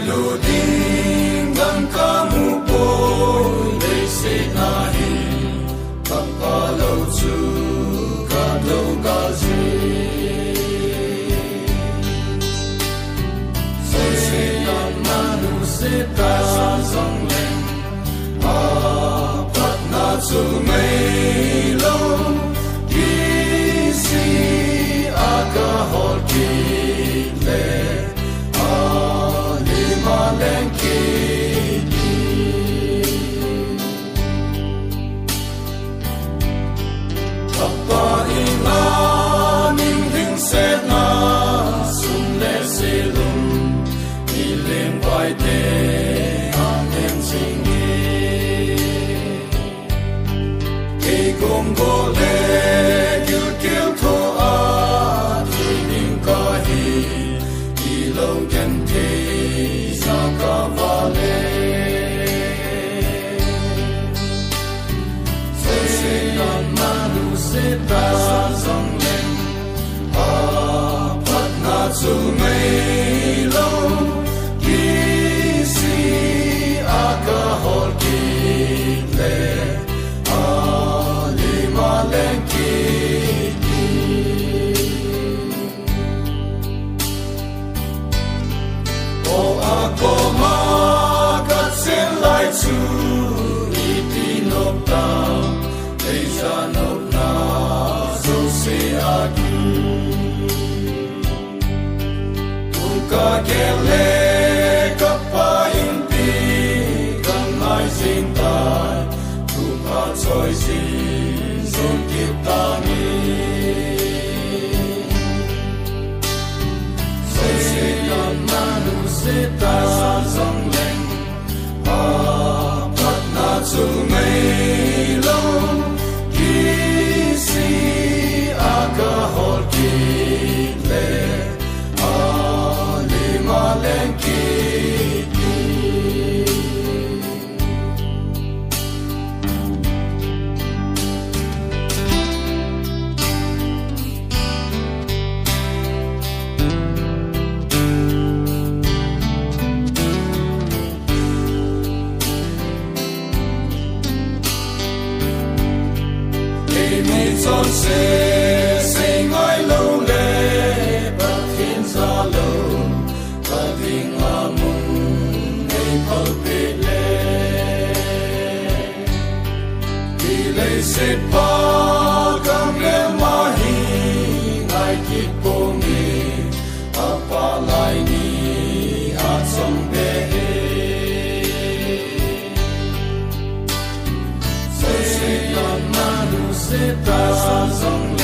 Meloding ang kamupoy Leise nahi Kapalaw tsu Kadaw gazi Soisenan manusita Sang leng Apat na tsu mailong Kisi akahol kile Kele kapaimpi kang ai sin tai tu pa choi sin sun kita ni sai se kan manu se ta sang leng pa pat na chu mei lo ki si aka hol ki le Sit pa kam le mahi ngai ki pongi apa lai ni at song be so sit na manu sit ta song